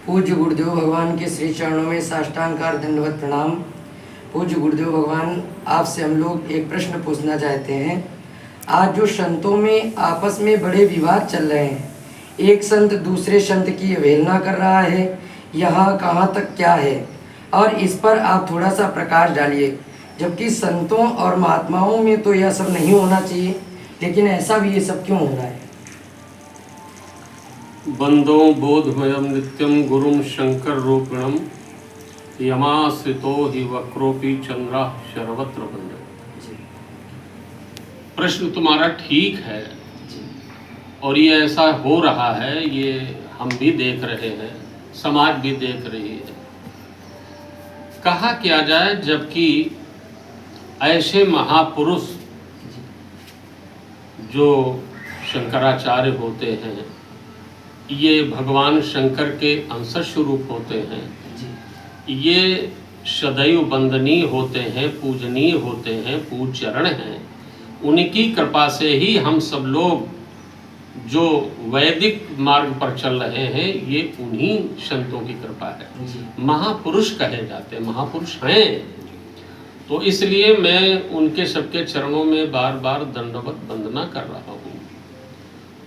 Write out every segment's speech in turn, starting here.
पूज्य गुरुदेव भगवान के श्री चरणों में साष्टांगकार दंडवत प्रणाम। पूज्य गुरुदेव भगवान, आपसे हम लोग एक प्रश्न पूछना चाहते हैं। आज जो संतों में आपस में बड़े विवाद चल रहे हैं, एक संत दूसरे संत की अवहेलना कर रहा है, यहाँ कहाँ तक क्या है, और इस पर आप थोड़ा सा प्रकाश डालिए। जबकि संतों और महात्माओं में तो यह सब नहीं होना चाहिए, लेकिन ऐसा भी ये सब क्यों हो रहा है? बंदो बोधमयम नित्यम गुरुम शंकर रूपिणम यमाश्रितो हि वक्रोपि चंद्रा शरवत्र बंद। प्रश्न तुम्हारा ठीक है और ये ऐसा हो रहा है, ये हम भी देख रहे हैं, समाज भी देख रही है। कहा क्या जाए, जबकि ऐसे महापुरुष जो शंकराचार्य होते हैं, ये भगवान शंकर के अंश स्वरूप होते हैं, ये सदैव वंदनीय होते हैं, पूजनीय होते हैं, पूज चरण हैं। उनकी कृपा से ही हम सब लोग जो वैदिक मार्ग पर चल रहे हैं, ये उन्हीं संतों की कृपा है। महापुरुष कहे जाते हैं, महापुरुष हैं। तो इसलिए मैं उनके सबके चरणों में बार बार दंडवत वंदना कर रहा हूँ।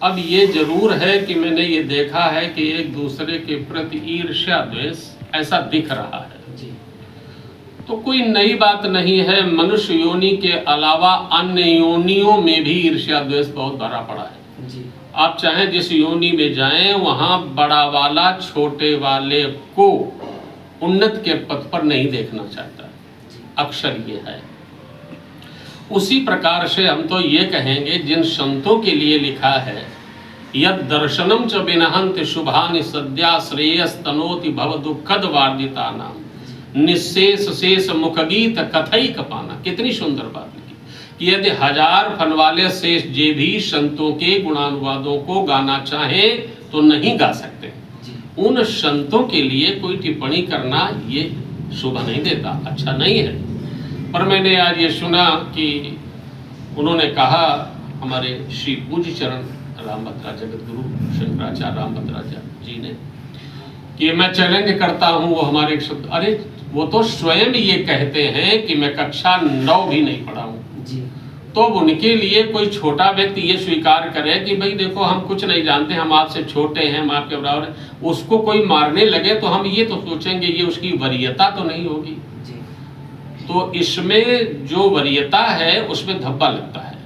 अब ये जरूर है कि मैंने ये देखा है कि एक दूसरे के प्रति ईर्ष्या द्वेष ऐसा दिख रहा है। तो कोई नई बात नहीं है। मनुष्य योनि के अलावा अन्य योनियों में भी ईर्ष्या द्वेष बहुत भरा पड़ा है। आप चाहें जिस योनि में जाएं, वहां बड़ा वाला छोटे वाले को उन्नत के पथ पर नहीं देखना चाहता, अक्सर ये है। उसी प्रकार से हम तो ये कहेंगे, जिन संतों के लिए लिखा है, यद दर्शनम च विनहन्ति शुभानि सद्या श्रेयस तनोति भव दुखद वार्जिता नाम निशेष शेष मुखगीत कथई कपाना। कितनी सुंदर बात लिखी कि यदि 1000 फन वाले शेष जे भी संतों के गुणानुवादों को गाना चाहे तो नहीं गा सकते। उन संतों के लिए कोई टिप्पणी करना ये शोभा नहीं देता, अच्छा नहीं है। पर मैंने आज ये सुना कि उन्होंने कहा, हमारे श्री पूज्य चरण रामभद्रा जगत गुरु शंकराचार्य रामभद्राचार्य जी ने, कि मैं चैलेंज करता हूं वो हमारे एक शब्द। अरे वो तो स्वयं ये कहते हैं कि मैं कक्षा 9 भी नहीं पढ़ा हूं। तो उनके लिए कोई छोटा व्यक्ति ये स्वीकार करे कि भाई देखो हम कुछ नहीं जानते, हम आपसे छोटे हैं, हम आपके बराबर हैं, उसको कोई मारने लगे तो हम ये तो सोचेंगे ये उसकी वरीयता तो नहीं होगी। तो इसमें जो वरीयता है उसमें धब्बा लगता है।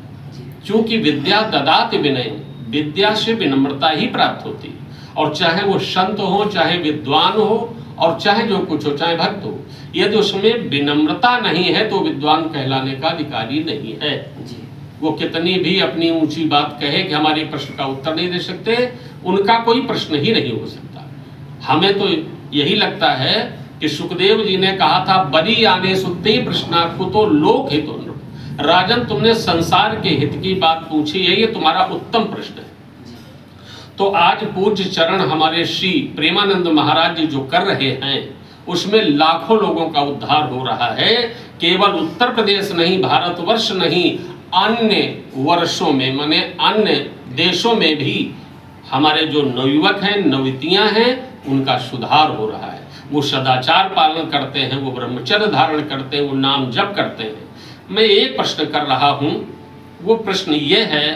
क्योंकि विद्या ददाति विनय, विद्या से विनम्रता ही प्राप्त होती है। और चाहे वो संत हो, चाहे विद्वान हो, और चाहे जो कुछ हो, चाहे भक्त हो, यदि उसमें विनम्रता नहीं है तो विद्वान कहलाने का अधिकारी नहीं है। वो कितनी भी अपनी ऊंची बात कहे कि हमारे प्रश्न का उत्तर नहीं दे सकते, उनका कोई प्रश्न ही नहीं हो सकता। हमें तो यही लगता है कि सुखदेव जी ने कहा था, बरी आने सुनते प्रश्नार्थ को तो लोक हित। राजन, तुमने संसार के हित की बात पूछी है, ये तुम्हारा उत्तम प्रश्न है। तो आज पूज्य चरण हमारे श्री प्रेमानंद महाराज जी जो कर रहे हैं, उसमें लाखों लोगों का उद्धार हो रहा है। केवल उत्तर प्रदेश नहीं, भारतवर्ष नहीं, अन्य वर्षों में, माने अन्य देशों में भी हमारे जो नवयुवक हैं, नवयुवतियां हैं, उनका सुधार हो रहा है। वो सदाचार पालन करते हैं, वो ब्रह्मचर्य धारण करते हैं, वो नाम जप करते हैं। मैं एक प्रश्न कर रहा हूं, वो प्रश्न ये है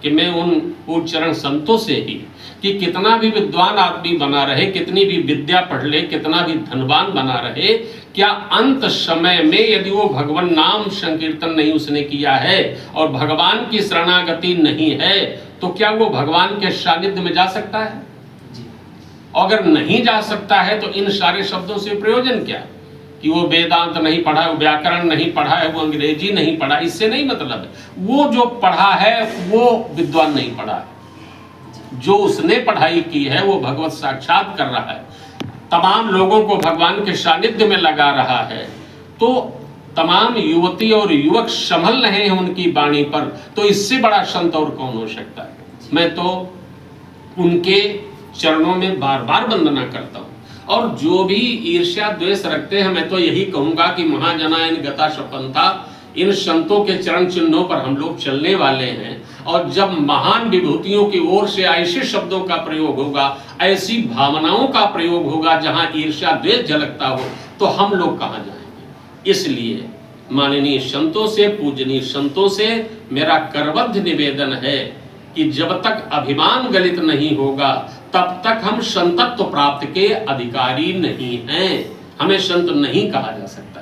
कि मैं उन पूज्य चरण संतों से ही, कि कितना भी विद्वान आदमी बना रहे, कितनी भी विद्या पढ़ ले, कितना भी धनवान बना रहे, क्या अंत समय में यदि वो भगवान नाम संकीर्तन नहीं उसने किया है और भगवान की शरणागति नहीं है, तो क्या वो भगवान के सानिध्य में जा सकता है? अगर नहीं जा सकता है तो इन सारे शब्दों से प्रयोजन क्या? कि वो वेदांत नहीं पढ़ा है, वो व्याकरण नहीं पढ़ा है, वो अंग्रेजी नहीं पढ़ा, इससे नहीं मतलब है। वो जो पढ़ा है वो विद्वान नहीं पढ़ा है। जो उसने पढ़ाई की है वो भगवत साक्षात कर रहा है, तमाम लोगों को भगवान के सानिध्य में लगा रहा है। तो तमाम युवती और युवक संभल रहे हैं उनकी वाणी पर, तो इससे बड़ा संत और कौन हो सकता है? मैं तो उनके चरणों में बार बार वंदना करता हूँ। और जो भी ईर्ष्या द्वेष रखते हैं, मैं तो यही कहूंगा कि महाजनायन गता शपंथा, इन संतों के चरण चिन्हों पर हम लोग चलने वाले हैं। और जब महान विभूतियों की ओर से ऐसे शब्दों का प्रयोग होगा, ऐसी भावनाओं का प्रयोग होगा जहां ईर्ष्या द्वेष झलकता हो, तो हम लोग कहां जाएंगे। इसलिए माननीय संतों से, पूजनीय संतों से मेरा करबद्ध निवेदन है कि जब तक अभिमान गलित नहीं होगा तब तक हम संतत्व प्राप्त के अधिकारी नहीं हैं, हमें संत नहीं कहा जा सकता।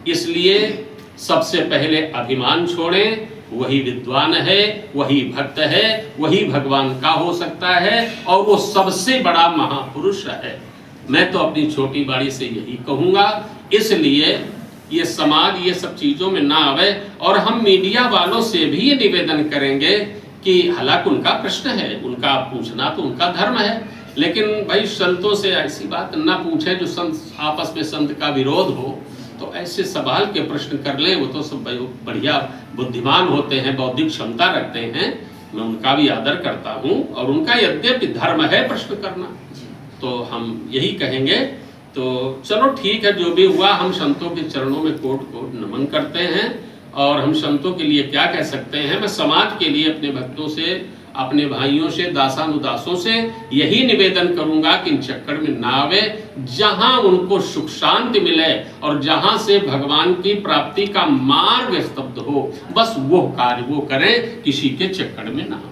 इसलिए सबसे पहले अभिमान छोड़ें, वही विद्वान है, वही भक्त है, वही भगवान का हो सकता है और वो सबसे बड़ा महापुरुष है। मैं तो अपनी छोटी बाड़ी से यही कहूँगा। इसलिए ये समाज ये सब चीज़ों में ना आवे और हम मीडिया वालों से भी ये निवेदन करेंगे कि हालांकि उनका प्रश्न है, उनका पूछना तो उनका धर्म है, लेकिन भाई संतों से ऐसी बात ना पूछे जो संत आपस में संत का विरोध हो। तो ऐसे सवाल के प्रश्न कर ले, वो तो सब बढ़िया बुद्धिमान होते हैं, बौद्धिक क्षमता रखते हैं, मैं उनका भी आदर करता हूँ और उनका यद्यपि धर्म है प्रश्न करना, तो हम यही कहेंगे। तो चलो ठीक है, जो भी हुआ हम संतों के चरणों में कोट कोट नमन करते हैं और हम संतों के लिए क्या कह सकते हैं। मैं समाज के लिए अपने भक्तों से, अपने भाइयों से, दासानुदासों से यही निवेदन करूंगा कि इन चक्कर में ना आवे, जहां उनको सुख शांति मिले और जहां से भगवान की प्राप्ति का मार्ग स्तब्ध हो, बस वो कार्य वो करें, किसी के चक्कर में ना आवे।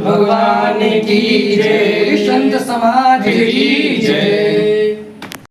भगवान की जय, संत समाज की जय।